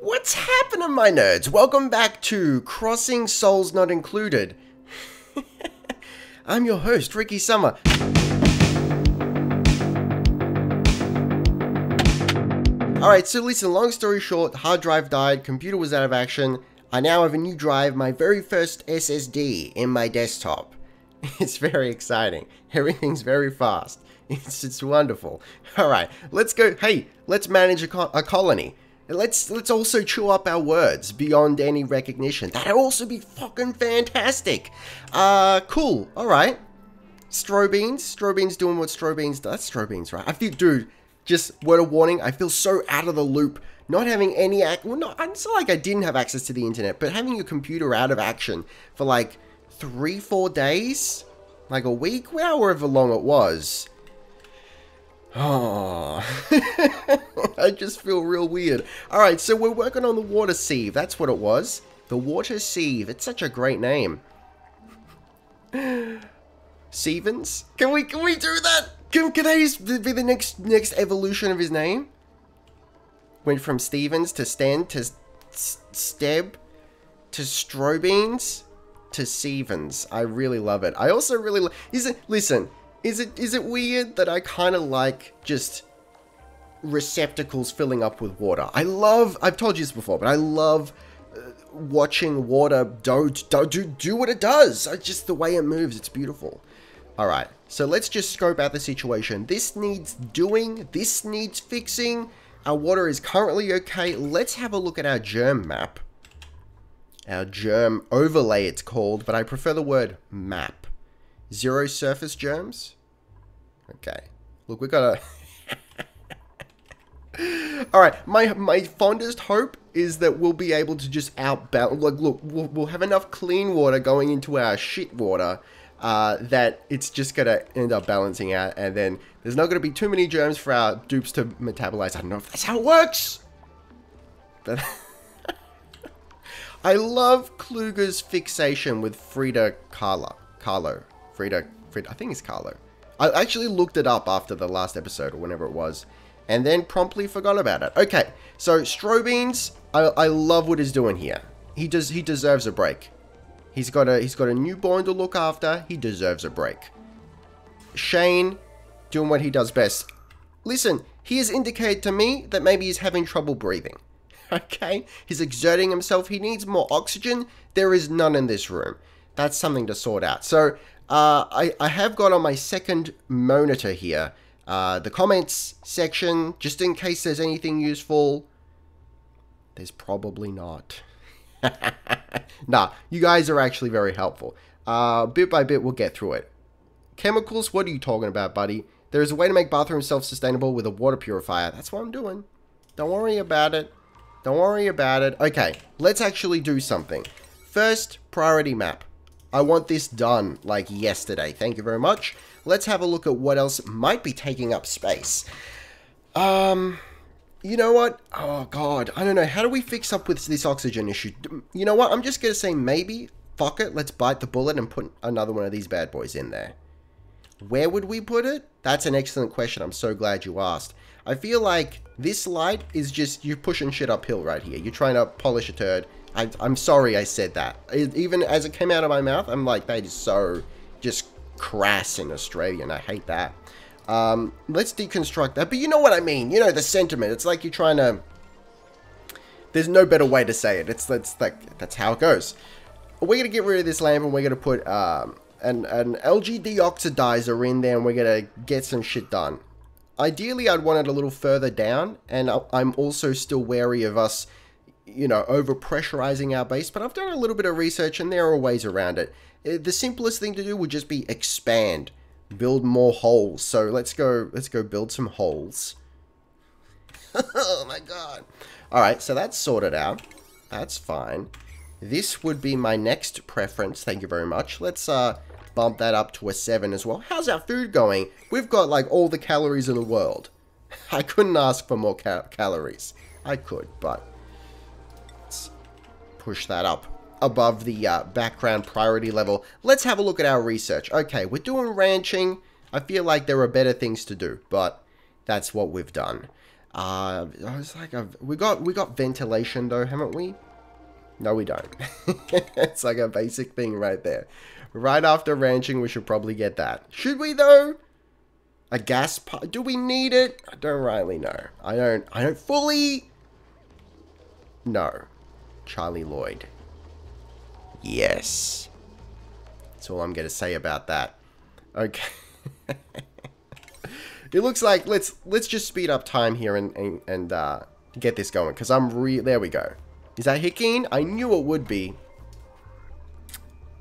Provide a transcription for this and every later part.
What's happening, my nerds? Welcome back to Crossing Souls Not Included. I'm your host, Ricky Summer. Alright, so listen, long story short, hard drive died, computer was out of action. I now have a new drive, my very first SSD in my desktop. It's very exciting. Everything's very fast. It's wonderful. Alright, let's go. Hey, let's manage a colony. Let's also chew up our words beyond any recognition. That'd also be fucking fantastic. Cool. Alright. Strobeans. Strobeans doing what Strobeans does. That's Strobeans, right? I feel, dude, just word of warning, I feel so out of the loop. Not having any it's not like I didn't have access to the internet, but having your computer out of action for like 3-4 days? Like a week? However long it was. Oh, I just feel real weird. Alright, so we're working on the water sieve. That's what it was. The water sieve. It's such a great name. Stevens? Can we do that? Can that be the next evolution of his name? Went from Stevens to Sten to Steb to Strobeans to Stevens. I really love it. I also really listen. Is it weird that I kind of like just receptacles filling up with water? I've told you this before, but I love watching water do what it does. Just the way it moves, it's beautiful. Alright, so let's just scope out the situation. This needs doing, this needs fixing. Our water is currently okay. Let's have a look at our germ map. Our germ overlay it's called, but I prefer the word map. 0 surface germs? Okay. Look, we got a... Alright, my fondest hope is that we'll be able to just outbalance... Look, we'll have enough clean water going into our shit water that it's just going to end up balancing out, and then there's not going to be too many germs for our dupes to metabolize. I don't know if that's how it works! But... I love Kluger's fixation with Frida Kahlo. Frida, I think it's Carlo. I actually looked it up after the last episode or whenever it was, and then promptly forgot about it. Okay, so Strobeans, I love what he's doing here. He deserves a break. He's got a newborn to look after. He deserves a break. Shane, doing what he does best. Listen, he has indicated to me that maybe he's having trouble breathing. Okay, he's exerting himself. He needs more oxygen. There is none in this room. That's something to sort out. So, I have got on my second monitor here, the comments section, just in case there's anything useful. There's probably not. Nah, you guys are actually very helpful. Bit by bit, we'll get through it. Chemicals, what are you talking about, buddy? There is a way to make bathrooms self-sustainable with a water purifier. That's what I'm doing. Don't worry about it. Don't worry about it. Okay, let's actually do something. First, priority map. I want this done, like, yesterday. Thank you very much. Let's have a look at what else might be taking up space. You know what? Oh, God. I don't know. How do we fix up with this oxygen issue? You know what? I'm just going to say maybe. Fuck it. Let's bite the bullet and put another one of these bad boys in there. Where would we put it? That's an excellent question. I'm so glad you asked. I feel like this light is just you pushing shit uphill right here. You're trying to polish a turd. I'm sorry I said that. Even as it came out of my mouth, I'm like, that is so just crass and Australian. I hate that. Let's deconstruct that. But you know what I mean. You know, the sentiment. It's like you're trying to... There's no better way to say it. That's how it goes. We're going to get rid of this lamp and we're going to put an LG deoxidizer in there and we're going to get some shit done. Ideally, I'd want it a little further down. And I'm also still wary of us... you know, over pressurizing our base, but I've done a little bit of research and there are ways around it. The simplest thing to do would just be expand, build more holes. So let's go build some holes. Oh my God. All right, so that's sorted out. That's fine. This would be my next preference. Thank you very much. Let's bump that up to a 7 as well. How's our food going? We've got like all the calories in the world. I couldn't ask for more calories. I could, but push that up above the background priority level. Let's have a look at our research. Okay, we're doing ranching. I feel like there are better things to do, but that's what we've done. It's like we got ventilation though, haven't we? No, we don't. It's like a basic thing right there. Right after ranching, we should probably get that. Should we though? A gas pipe? Do we need it? I don't rightly know. I don't fully. No. Charlie Lloyd. Yes. That's all I'm gonna say about that. Okay. It looks like let's just speed up time here and get this going, because there we go. Is that Hickeen? I knew it would be.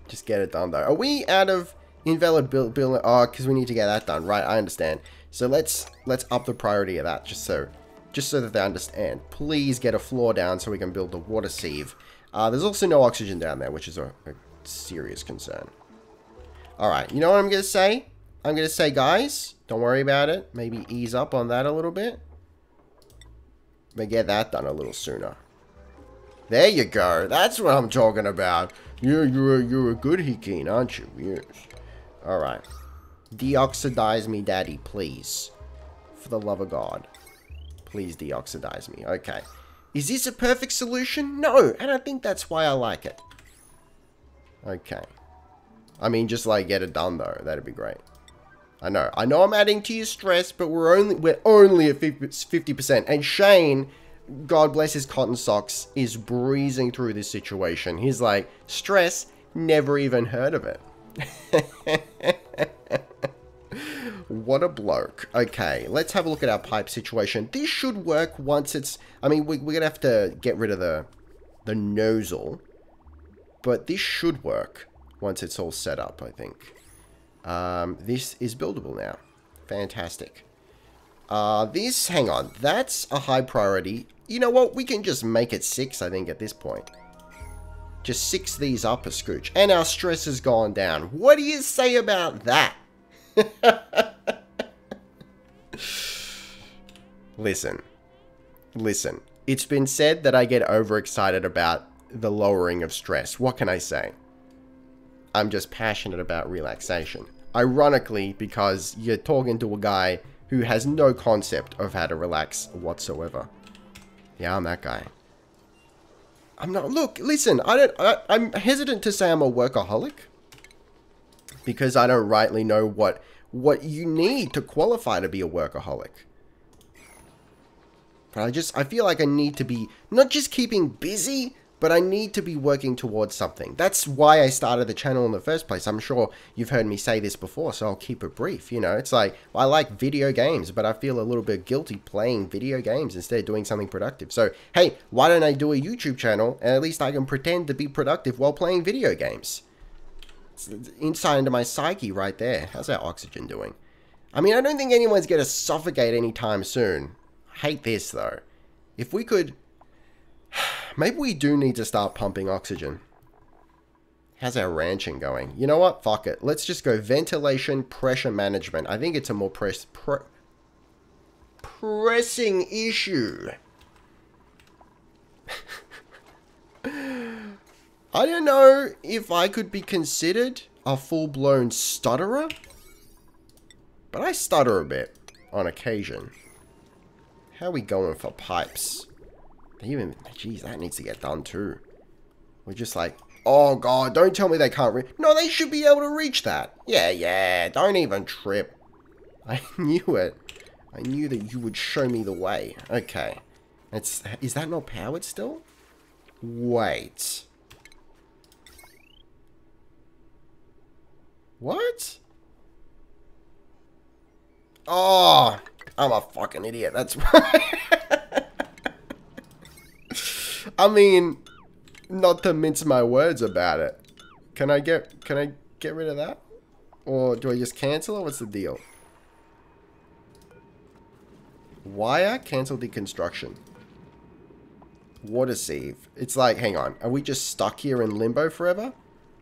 Just get it done though. Are we out of invalid build? Oh, because we need to get that done. Right, I understand. So let's up the priority of that just so that they understand. Please get a floor down so we can build the water sieve. There's also no oxygen down there, which is a serious concern. Alright, you know what I'm going to say? I'm going to say, guys, don't worry about it. Maybe ease up on that a little bit. But get that done a little sooner. There you go. That's what I'm talking about. You're a good Hickeen, aren't you? Yes. Alright. Deoxidize me, daddy, please. For the love of God. Please deoxidize me. Okay. Is this a perfect solution? No. And I think that's why I like it. Okay. I mean, just like get it done though. That'd be great. I know I'm adding to your stress, but we're only at 50%. And Shane, God bless his cotton socks, is breezing through this situation. He's like, stress, never even heard of it. What a bloke. Okay, let's have a look at our pipe situation. This should work once it's... I mean, we're going to have to get rid of the nozzle. But this should work once it's all set up, I think. This is buildable now. Fantastic. Hang on, that's a high priority. You know what? We can just make it 6, I think, at this point. Just 6 these up a scooch. And our stress has gone down. What do you say about that? Listen. It's been said that I get overexcited about the lowering of stress. What can I say? I'm just passionate about relaxation. Ironically, because you're talking to a guy who has no concept of how to relax whatsoever. Yeah, I'm that guy. I'm not... Look, listen, I'm hesitant to say I'm a workaholic. Because I don't rightly know what you need to qualify to be a workaholic. But I feel like I need to be not just keeping busy, but I need to be working towards something. That's why I started the channel in the first place. I'm sure you've heard me say this before, so I'll keep it brief. You know, it's like, I like video games, but I feel a little bit guilty playing video games instead of doing something productive. So, hey, why don't I do a YouTube channel, and at least I can pretend to be productive while playing video games? It's insight into my psyche right there. How's our oxygen doing? I mean, I don't think anyone's going to suffocate anytime soon. I hate this, though. If we could... Maybe we do need to start pumping oxygen. How's our ranching going? You know what? Fuck it. Let's just go ventilation, pressure management. I think it's a more pressing issue. I don't know if I could be considered a full-blown stutterer. But I stutter a bit on occasion. How are we going for pipes? Even, geez, that needs to get done too. We're just like, oh god, don't tell me they can't reach. No, they should be able to reach that. Yeah, don't even trip. I knew it. I knew that you would show me the way. Okay. Is that not powered still? Wait. What? Oh, I'm a fucking idiot. That's right. I mean, not to mince my words about it. Can I get rid of that? Or do I just cancel it? What's the deal? Wire, cancel deconstruction. Water sieve. It's like, hang on. Are we just stuck here in limbo forever?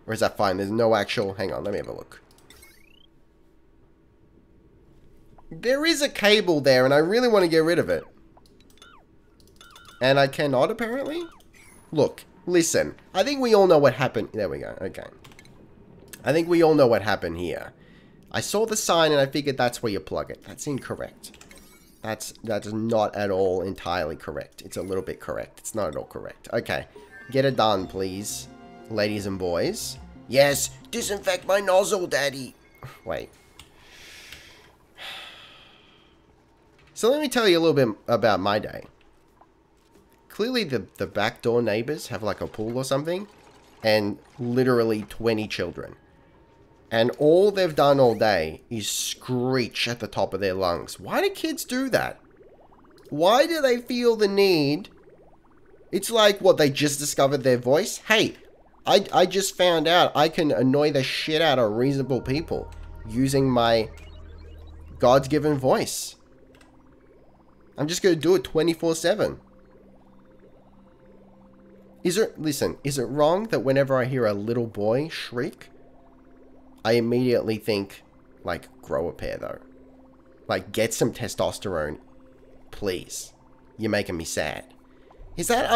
Or is that fine? There's no actual... Hang on, let me have a look. There is a cable there, and I really want to get rid of it. And I cannot, apparently? Look, listen. I think we all know what happened. There we go. Okay. I think we all know what happened here. I saw the sign and I figured that's where you plug it. That's incorrect. That's not at all entirely correct. It's a little bit correct. It's not at all correct. Okay. Get it done, please. Ladies and boys. Yes, disinfect my nozzle, Daddy. Wait. So let me tell you a little bit about my day. Clearly the backdoor neighbors have like a pool or something. And literally 20 children. And all they've done all day is screech at the top of their lungs. Why do kids do that? Why do they feel the need? It's like, what, they just discovered their voice? Hey, I just found out I can annoy the shit out of reasonable people using my God's given voice. I'm just going to do it 24/7. Listen, is it wrong that whenever I hear a little boy shriek, I immediately think, like, grow a pair, though? Like, get some testosterone, please. You're making me sad. Is that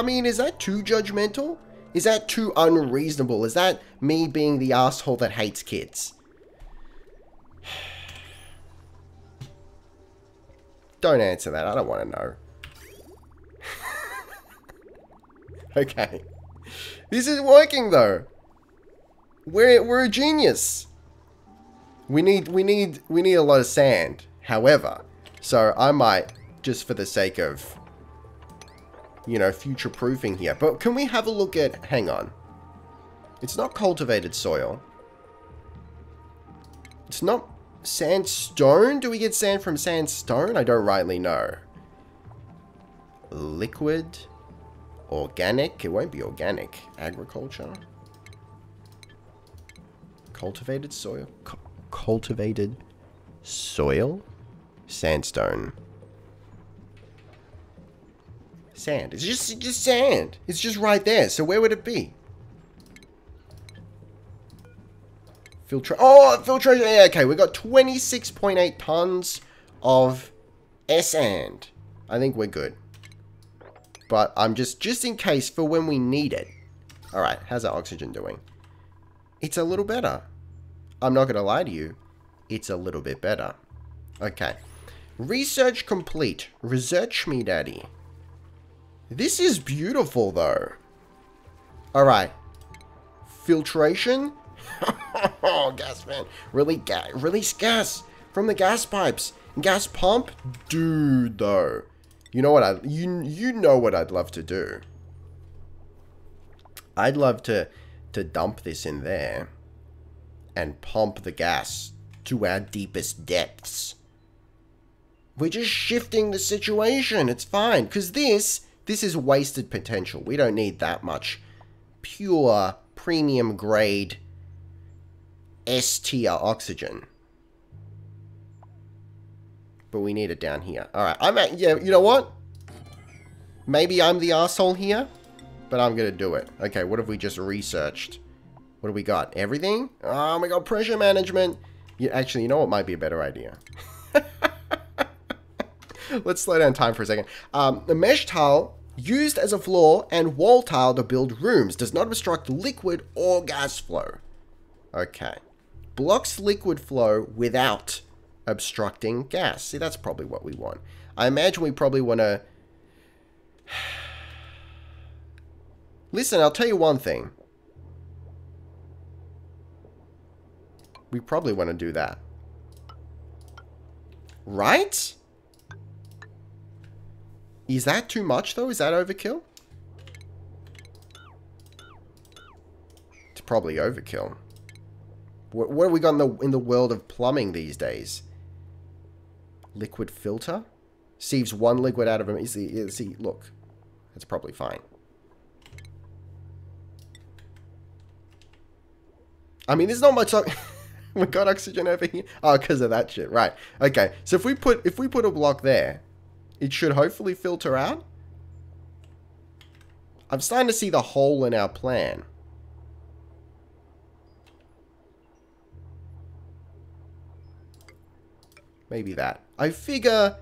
too judgmental? Is that too unreasonable? Is that me being the asshole that hates kids? Don't answer that. I don't want to know. Okay. This is working, though. We're a genius. We need a lot of sand. However, so I might, just for the sake of, you know, future-proofing here. But can we have a look at... Hang on. It's not cultivated soil. It's not sandstone? Do we get sand from sandstone? I don't rightly know. Liquid. Organic. It won't be organic. Agriculture. Cultivated soil. Cultivated soil? Sandstone. Sand. It's just sand. It's just right there. So where would it be? Filtration. Yeah, okay, we got 26.8 tons of sand. I think we're good. But I'm just in case for when we need it. Alright, how's our oxygen doing? It's a little better. I'm not going to lie to you. It's a little bit better. Okay. Research complete. Research me, Daddy. This is beautiful, though. Alright. Filtration. Oh, gas man. Release gas from the gas pipes. Gas pump. Dude, though. You know what you know what I'd love to do. I'd love to dump this in there and pump the gas to our deepest depths. We're just shifting the situation. It's fine. Because this is wasted potential. We don't need that much pure, premium grade S-tier oxygen. But we need it down here. Alright, yeah, you know what? Maybe I'm the asshole here, but I'm gonna do it. Okay, what have we just researched? What do we got? Everything? Oh, we got pressure management. Actually, you know what might be a better idea? Let's slow down time for a second. The mesh tile used as a floor and wall tile to build rooms does not obstruct liquid or gas flow. Okay. Blocks liquid flow without obstructing gas. See, that's probably what we want. I imagine we probably want to... Listen, I'll tell you one thing. We probably want to do that. Right? Is that too much, though? Is that overkill? It's probably overkill. What have we got in the world of plumbing these days? Liquid filter? Sieves one liquid out of him. See, look. That's probably fine. I mean, there's not much... We got oxygen over here. Oh, because of that shit. Right. Okay. So if we put a block there, it should hopefully filter out. I'm starting to see the hole in our plan. Maybe that. I figure,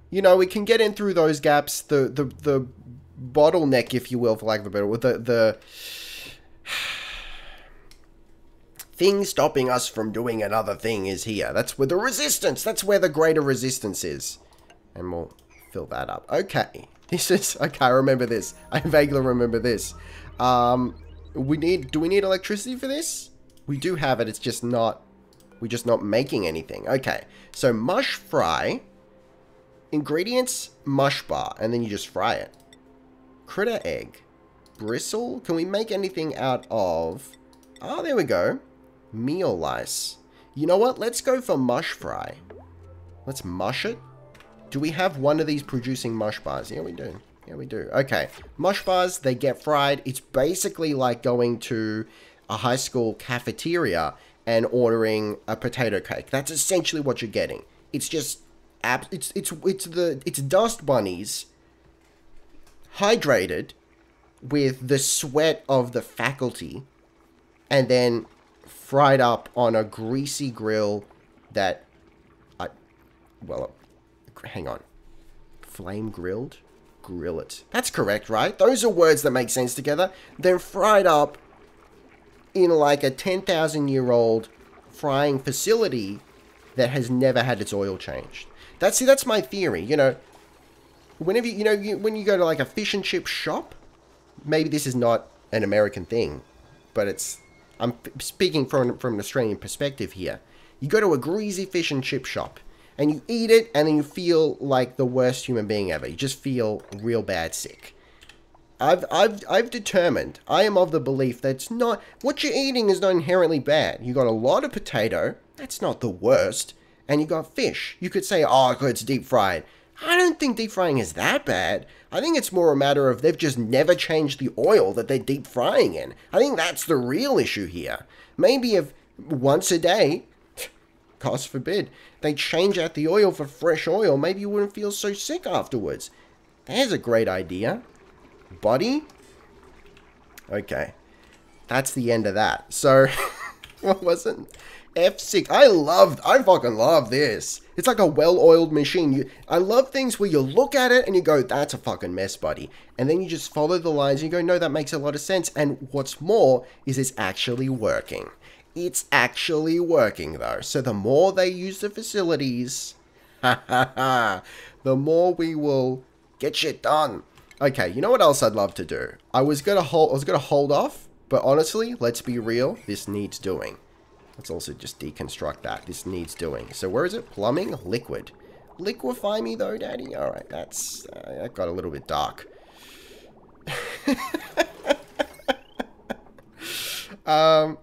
you know, we can get in through those gaps. The bottleneck, if you will, for lack of a better word, the thing stopping us from doing another thing is here. That's where the resistance. That's where the greater resistance is. And we'll fill that up. Okay. This is... Okay, I remember this. I vaguely remember this. Do we need electricity for this? We do have it. It's just not... We're just not making anything. Okay. So, mush fry. Ingredients, mush bar. And then you just fry it. Critter egg. Bristle. Can we make anything out of... Oh, there we go. Meal lice. You know what? Let's go for mush fry. Let's mush it. Do we have one of these producing mush bars? Yeah, we do. Yeah, we do. Okay. Mush bars, they get fried. It's basically like going to a high school cafeteria and ordering a potato cake. That's essentially what you're getting. It's just... It's dust bunnies hydrated with the sweat of the faculty and then fried up on a greasy grill that... Well... Hang on. Flame grilled? Grill it. That's correct, right? Those are words that make sense together. Then fried up in like a 10,000-year-old frying facility that has never had its oil changed. That's my theory. You know, whenever when you go to like a fish and chip shop, maybe this is not an American thing, but I'm speaking from an Australian perspective here. You go to a greasy fish and chip shop. And you eat it, and then you feel like the worst human being ever. You just feel real bad sick. I've determined, I am of the belief that it's not, what you're eating is not inherently bad. You got a lot of potato, that's not the worst, and you got fish. You could say, oh, it's deep fried. I don't think deep frying is that bad. I think it's more a matter of they've just never changed the oil that they're deep frying in. I think that's the real issue here. Maybe if once a day, God forbid, they change out the oil for fresh oil, maybe you wouldn't feel so sick afterwards. There's a great idea. Buddy? Okay. That's the end of that. So, what was it? F6. I fucking love this. It's like a well-oiled machine. I love things where you look at it and you go, that's a fucking mess, buddy. And then you just follow the lines and you go, no, that makes a lot of sense. And what's more is it's actually working. It's actually working, though. So the more they use the facilities, the more we will get shit done. Okay, you know what else I'd love to do? I was gonna hold off, but honestly, let's be real. This needs doing. Let's also just deconstruct that. This needs doing. So where is it? Plumbing, liquid. Liquefy me, though, Daddy. All right, that got a little bit dark.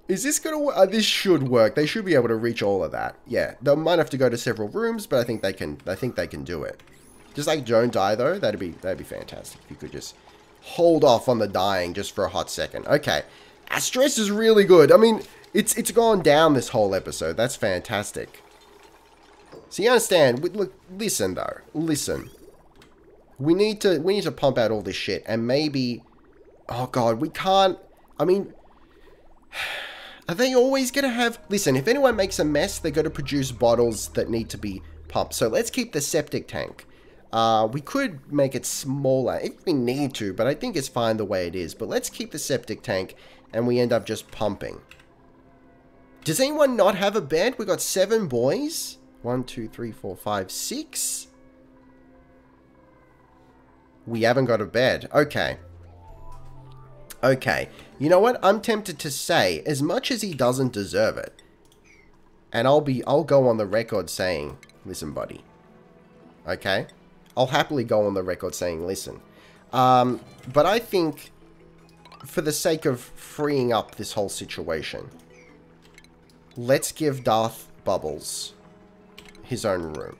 Is this gonna work? This should work. They should be able to reach all of that. Yeah, they might have to go to several rooms, but I think they can do it. Just like don't die though. That'd be fantastic if you could just hold off on the dying just for a hot second. Okay, our stress is really good. I mean, it's gone down this whole episode. That's fantastic. So you understand? Look, listen though. Listen. We need to pump out all this shit, and maybe. Oh God, we can't. I mean. Are they always going to have... Listen, if anyone makes a mess, they're going to produce bottles that need to be pumped. So let's keep the septic tank. We could make it smaller if we need to, but I think it's fine the way it is. But let's keep the septic tank, and we end up just pumping. Does anyone not have a bed? We got 7 boys. 1, 2, 3, 4, 5, 6. We haven't got a bed. Okay. Okay, you know what? I'm tempted to say, as much as he doesn't deserve it, and I'll go on the record saying, listen, buddy. Okay? I'll happily go on the record saying, listen. But I think, for the sake of freeing up this whole situation, let's give Darth Bubbles his own room.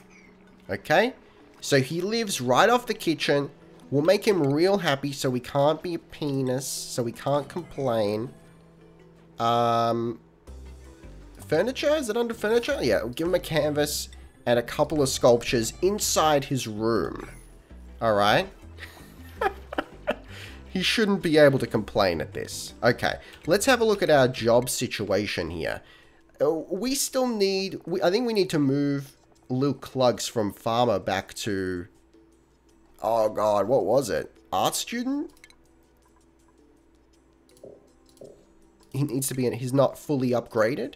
Okay? So he lives right off the kitchen. We'll make him real happy so we can't be a penis, so we can't complain. Furniture? Is it under furniture? Yeah, we'll give him a canvas and a couple of sculptures inside his room. Alright? He shouldn't be able to complain at this. Okay, let's have a look at our job situation here. We still need... I think we need to move Lil Clugs from farmer back to... Oh God, what was it? Art student? He needs to be in... He's not fully upgraded?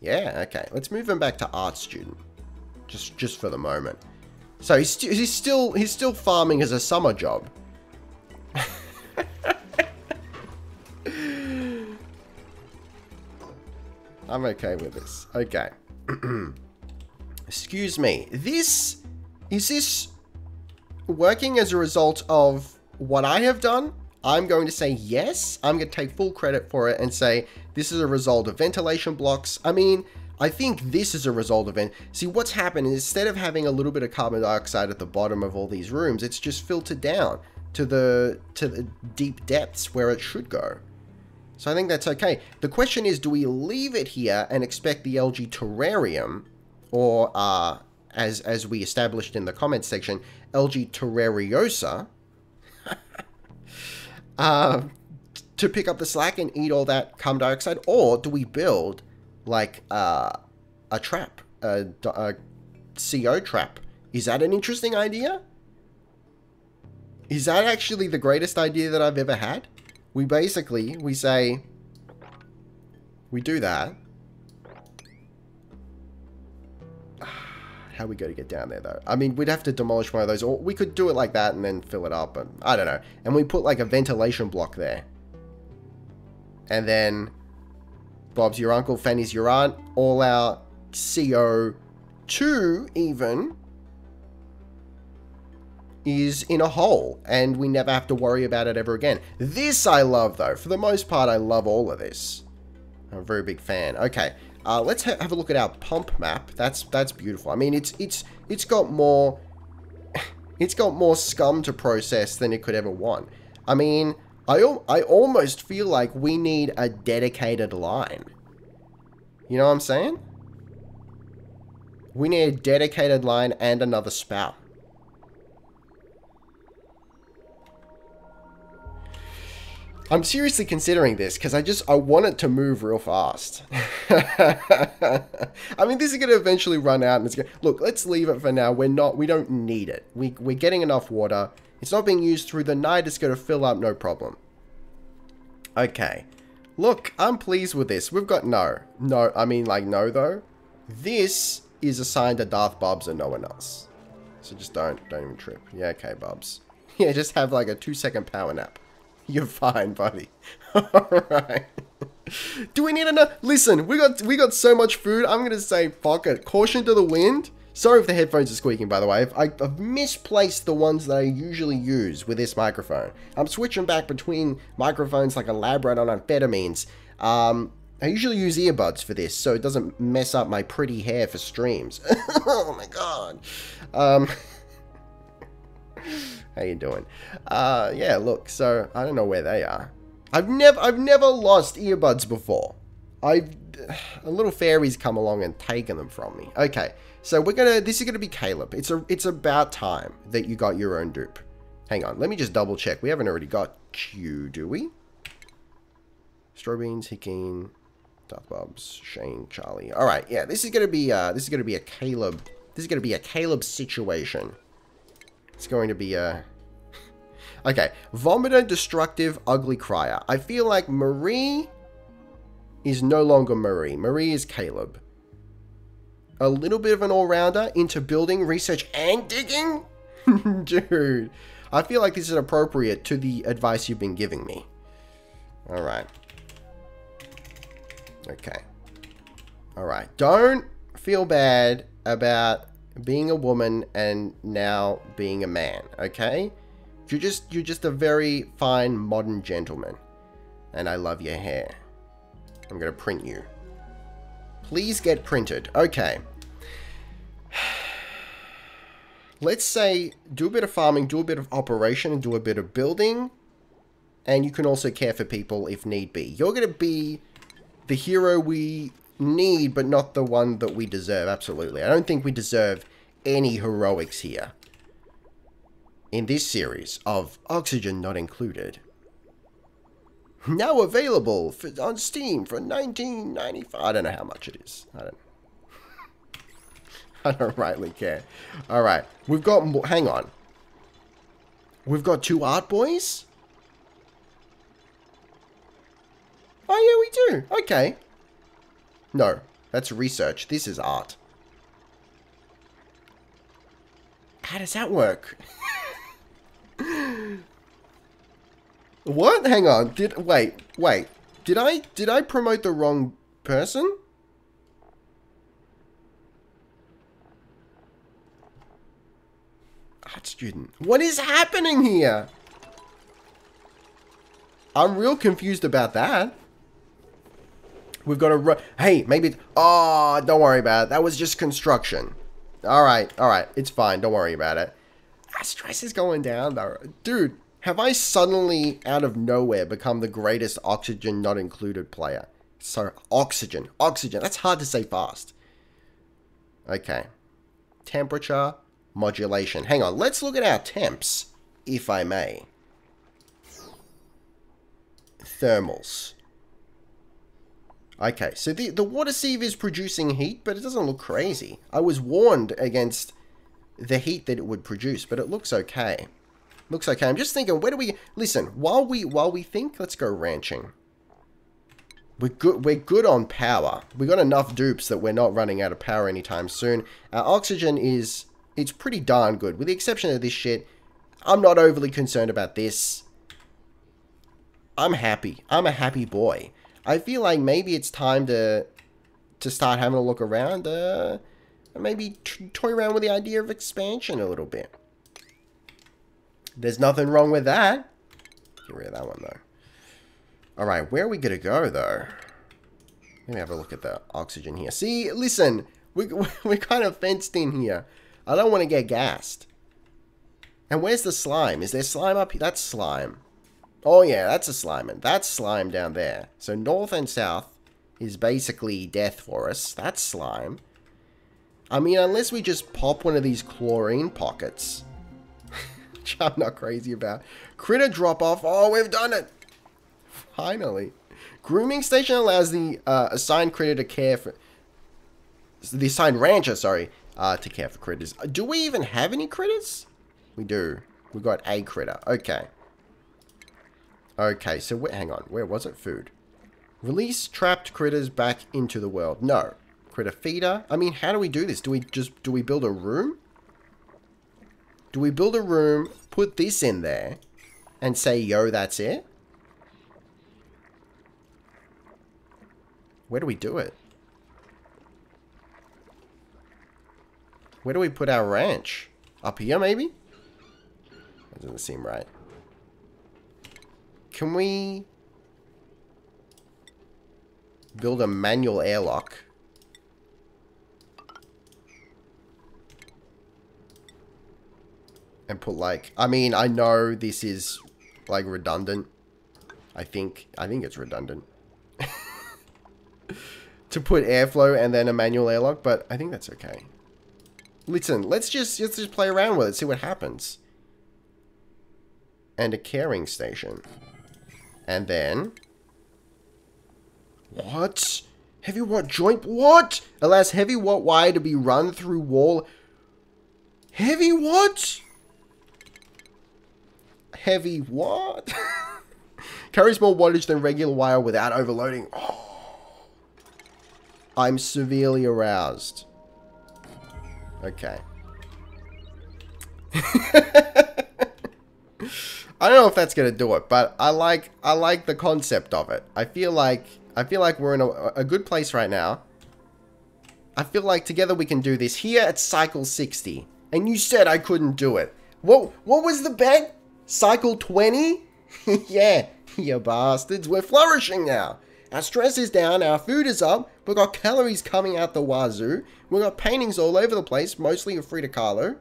Yeah, okay. Let's move him back to art student. Just for the moment. So he's still farming as a summer job. I'm okay with this. Okay. Excuse me. Is this working as a result of what I have done? I'm going to say yes. I'm going to take full credit for it and say this is a result of ventilation blocks. I mean, I think this is a result of see, what's happened is instead of having a little bit of carbon dioxide at the bottom of all these rooms, it's just filtered down to the deep depths where it should go. So I think that's okay. The question is, do we leave it here and expect the algae terrarium, or as we established in the comments section, algae terrariosa, to pick up the slack and eat all that carbon dioxide? Or do we build like a trap, a CO trap? Is that an interesting idea? Is that actually the greatest idea that I've ever had? We say, we do that. How are we going to get down there, though? I mean, we'd have to demolish one of those, or we could do it like that and then fill it up, and I don't know. And we put like a ventilation block there. And then Bob's your uncle, Fanny's your aunt, all our CO2 even is in a hole, and we never have to worry about it ever again. This I love, though. For the most part, I love all of this. I'm a very big fan. Okay, let's have a look at our pump map. That's beautiful. I mean, it's got more it's got more scum to process than it could ever want. I mean, I almost feel like we need a dedicated line. You know what I'm saying? We need a dedicated line and another spout. I'm seriously considering this because I want it to move real fast. I mean, this is going to eventually run out, and it's going to... Look, let's leave it for now. We don't need it. We're getting enough water. It's not being used through the night. It's going to fill up, no problem. Okay. Look, I'm pleased with this. We've got no, I mean, like, no, though. This is assigned to Darth Bubs and no one else. So just don't even trip. Yeah, okay, Bubs. Yeah, just have, like, a 2-second power nap. You're fine, buddy. Alright. Do we need enough? Listen, we got so much food. I'm going to say, fuck it. Caution to the wind. Sorry if the headphones are squeaking, by the way. I've misplaced the ones that I usually use with this microphone. I'm switching back between microphones like a lab rat on amphetamines. I usually use earbuds for this, so it doesn't mess up my pretty hair for streams. Oh my god. How you doing? Yeah, look, so I don't know where they are. I've never lost earbuds before. A little fairy's come along and taken them from me. Okay, so this is gonna be Caleb. It's about time that you got your own dupe. Hang on, let me just double check. We haven't already got Q, do we? Strawbeans, Hickeen, Darth Bubs, Shane, Charlie. All right, yeah, this is gonna be a Caleb. This is gonna be a Caleb situation. It's going to be a... Okay, Vomiter, Destructive, Ugly Crier. I feel like Marie is no longer Marie. Marie is Caleb. A little bit of an all-rounder into building, research, and digging? Dude, I feel like this is appropriate to the advice you've been giving me. Alright. Okay. Alright, don't feel bad about being a woman and now being a man, okay? You're just a very fine modern gentleman. And I love your hair. I'm gonna print you. Please get printed. Okay. Let's say do a bit of farming, do a bit of operation, and do a bit of building. And you can also care for people if need be. You're gonna be the hero we need, but not the one that we deserve. Absolutely. I don't think we deserve any heroics here in this series of Oxygen Not Included. Now available on Steam for $19.95. I don't know how much it is. I don't rightly care. Alright, we've got more. Hang on. We've got 2 art boys? Oh yeah, we do. Okay. No, that's research. This is art. How does that work? What? Hang on. Wait. Did I promote the wrong person? Art student. What is happening here? I'm real confused about that. We've got to... Hey, maybe... Oh, don't worry about it. That was just construction. Alright. It's fine. Don't worry about it. Our stress is going down, though. Dude, have I suddenly, out of nowhere, become the greatest oxygen not included player? So, oxygen. That's hard to say fast. Okay. Temperature, modulation. Hang on. Let's look at our temps, if I may. Thermals. Okay, so the water sieve is producing heat, but it doesn't look crazy. I was warned against the heat that it would produce, but it looks okay. Looks okay. I'm just thinking, where do we... Listen, while we think, let's go ranching. We're good on power. We got enough dupes that we're not running out of power anytime soon. Our oxygen is... It's pretty darn good. With the exception of this shit, I'm not overly concerned about this. I'm happy. I'm a happy boy. I feel like maybe it's time to start having a look around. Maybe toy around with the idea of expansion a little bit. There's nothing wrong with that. Get rid of that one, though. Alright, where are we going to go, though? Let me have a look at the oxygen here. See, listen, we're kind of fenced in here. I don't want to get gassed. And where's the slime? Is there slime up here? That's slime. Oh, yeah, that's a slime. And that's slime down there. So north and south is basically death for us. That's slime. I mean, unless we just pop one of these chlorine pockets. Which I'm not crazy about. Critter drop-off. Oh, we've done it. Finally. Grooming station allows the assigned critter to care for... The assigned rancher, sorry, to care for critters. Do we even have any critters? We do. We got a critter. Okay. Okay, so hang on. Where was it? Food. Release trapped critters back into the world. No. Critter feeder. I mean, how do we do this? Do we build a room? Do we build a room, put this in there, and say, yo, that's it? Where do we do it? Where do we put our ranch? Up here, maybe? That doesn't seem right. Can we build a manual airlock? And put like... I mean, I know this is like redundant. I think it's redundant. To put airflow and then a manual airlock, but I think that's okay. Listen, let's just play around with it, see what happens. And a caring station. And then... What? Heavy watt joint? What? Allows heavy watt wire to be run through wall... Heavy what? Heavy what? Carries more wattage than regular wire without overloading. Oh. I'm severely aroused. Okay. I don't know if that's gonna do it, but I like the concept of it. I feel like we're in a good place right now. I feel like together we can do this. Here at cycle 60, and you said I couldn't do it. What was the bet? Cycle 20? Yeah, you bastards. We're flourishing now. Our stress is down, our food is up, we've got calories coming out the wazoo, we've got paintings all over the place, mostly of Frida Kahlo.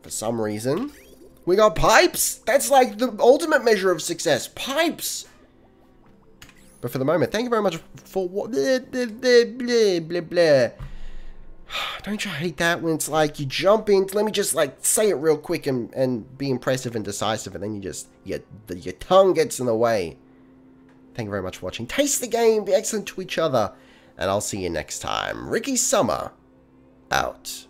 For some reason. We got pipes! That's like the ultimate measure of success. Pipes! But for the moment, thank you very much for what... Blah, blah, blah, blah, blah. Don't you hate that when it's like you jump in, let me just like say it real quick and be impressive and decisive, and then you just, your tongue gets in the way. Thank you very much for watching. Taste the game, be excellent to each other, and I'll see you next time. Ricky Summer, out.